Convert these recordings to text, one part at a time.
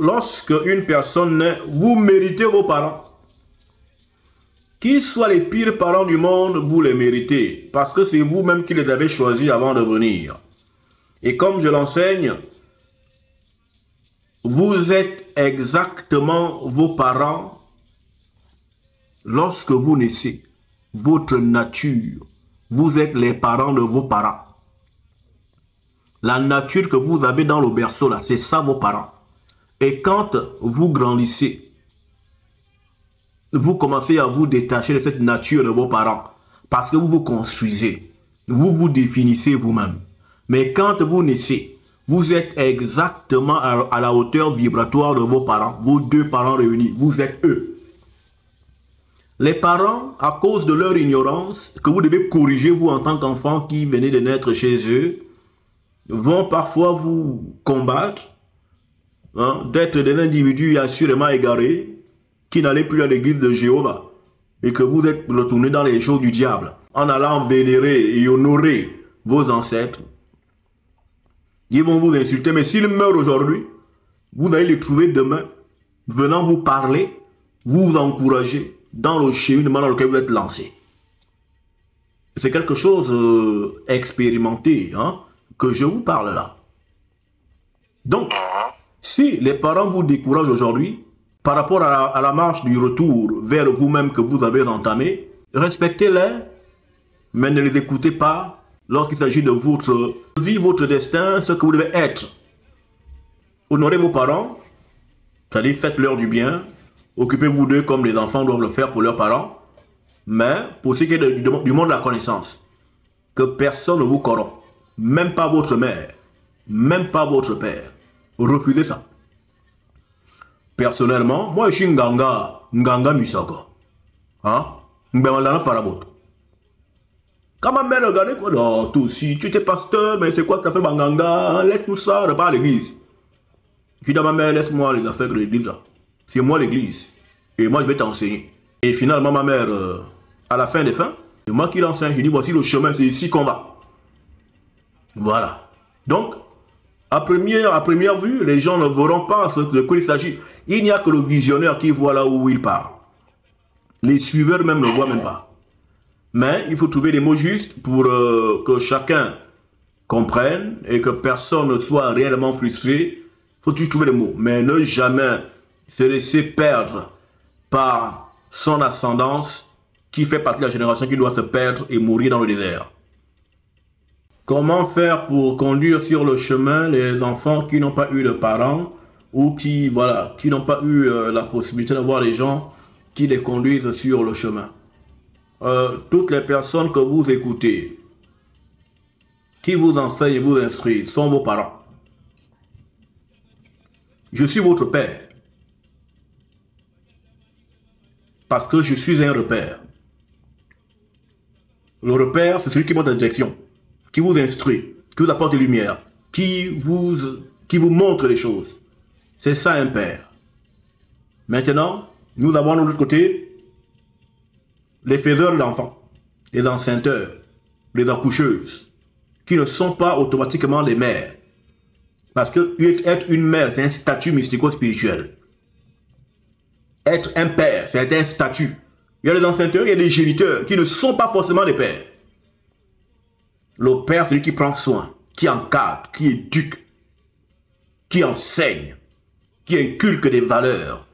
lorsque une personne naît, vous méritez vos parents. Qu'ils soient les pires parents du monde, vous les méritez. Parce que c'est vous-même qui les avez choisis avant de venir. Et comme je l'enseigne, vous êtes exactement vos parents lorsque vous naissez. Votre nature, vous êtes les parents de vos parents. La nature que vous avez dans le berceau, là, c'est ça vos parents. Et quand vous grandissez, vous commencez à vous détacher de cette nature de vos parents. Parce que vous vous construisez. Vous vous définissez vous-même. Mais quand vous naissez, vous êtes exactement à la hauteur vibratoire de vos parents. Vos deux parents réunis. Vous êtes eux. Les parents, à cause de leur ignorance, que vous devez corriger vous en tant qu'enfant qui venez de naître chez eux, vont parfois vous combattre, hein, d'être des individus assurément égarés, qui n'allez plus à l'église de Jéhovah, et que vous êtes retourné dans les choses du diable, en allant vénérer et honorer vos ancêtres. Ils vont vous insulter, mais s'ils meurent aujourd'hui, vous allez les trouver demain, venant vous parler, vous encourager dans le cheminement dans lequel vous êtes lancé. C'est quelque chose expérimenté, hein, que je vous parle là. Donc, si les parents vous découragent aujourd'hui, par rapport à la marche du retour vers vous-même que vous avez entamé, respectez-les, mais ne les écoutez pas lorsqu'il s'agit de votre vie, votre destin, ce que vous devez être. Honorez vos parents, c'est-à-dire faites-leur du bien, occupez-vous d'eux comme les enfants doivent le faire pour leurs parents, mais pour ce qui est du monde de la connaissance, que personne ne vous corrompt, même pas votre mère, même pas votre père. Refusez ça. Personnellement, moi je suis Nganga Misako. Hein? Quand ma mère regardait quoi, non, toi aussi, tu étais pasteur, mais c'est quoi ça fait Banganga? Laisse-nous ça, repars à l'église. Je dis à ma mère, laisse-moi les affaires de l'église là. C'est moi l'église. Et moi je vais t'enseigner. Et finalement, ma mère, à la fin des fins, c'est moi qui l'enseigne. Je dis, voici le chemin, c'est ici qu'on va. Voilà. Donc, à première vue, les gens ne verront pas de quoi il s'agit. Il n'y a que le visionnaire qui voit là où il part. Les suiveurs même ne voient même pas. Mais il faut trouver les mots justes pour que chacun comprenne et que personne ne soit réellement frustré. Il faut toujours trouver les mots. Mais ne jamais se laisser perdre par son ascendance qui fait partie de la génération qui doit se perdre et mourir dans le désert. Comment faire pour conduire sur le chemin les enfants qui n'ont pas eu de parents ou qui n'ont pas eu la possibilité d'avoir les gens qui les conduisent sur le chemin? Toutes les personnes que vous écoutez, qui vous enseignent et vous instruisent, sont vos parents. Je suis votre père. Parce que je suis un repère. Le repère, c'est celui qui monte en direction, qui vous instruit, qui vous apporte des lumières, qui vous montre les choses. C'est ça un père. Maintenant, nous avons de l'autre côté les faiseurs d'enfants, les enceinteurs, les accoucheuses, qui ne sont pas automatiquement les mères. Parce que être une mère, c'est un statut mystico-spirituel. Être un père, c'est un statut. Il y a les enceinteurs, il y a les géniteurs, qui ne sont pas forcément les pères. Le père, c'est lui qui prend soin, qui encadre, qui éduque, qui enseigne, qui inculque des valeurs,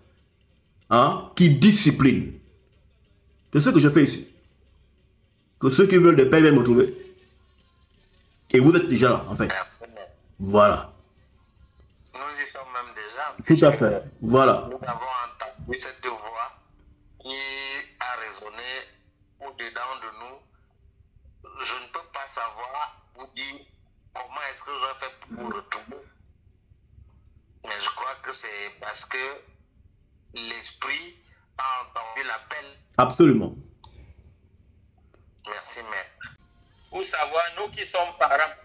hein, qui discipline. C'est ce que je fais ici. Que ceux qui veulent des pères viennent me trouver. Et vous êtes déjà là, en fait. Voilà. Nous y sommes même déjà. Tout à fait. Voilà. Nous avons entendu cette voix qui a résonné au-dedans de nous. Je ne peux pas savoir vous dire comment est-ce que je fais pour retourner. Mais je crois que c'est parce que l'esprit a entendu l'appel. Absolument. Merci, maître. Pour savoir, nous qui sommes parents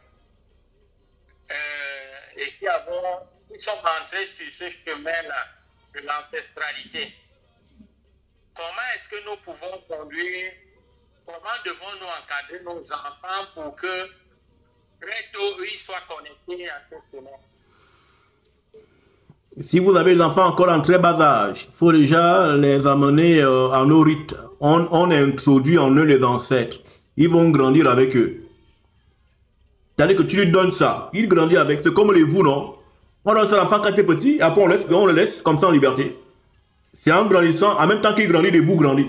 et qui sommes entrés sur ce chemin-là de l'ancestralité, comment est-ce que nous pouvons conduire, comment devons-nous encadrer nos enfants pour que très tôt ils soient connectés à ce chemin? Si vous avez des enfants encore en très bas âge, il faut déjà les amener en nos rites. On introduit en eux les ancêtres. Ils vont grandir avec eux. C'est-à-dire que tu lui donnes ça, il grandit avec. C'est comme les vous, non? On donne ça à l'enfant quand il est petit, après on le laisse comme ça en liberté. C'est en grandissant, en même temps qu'il grandit, les vous grandissent.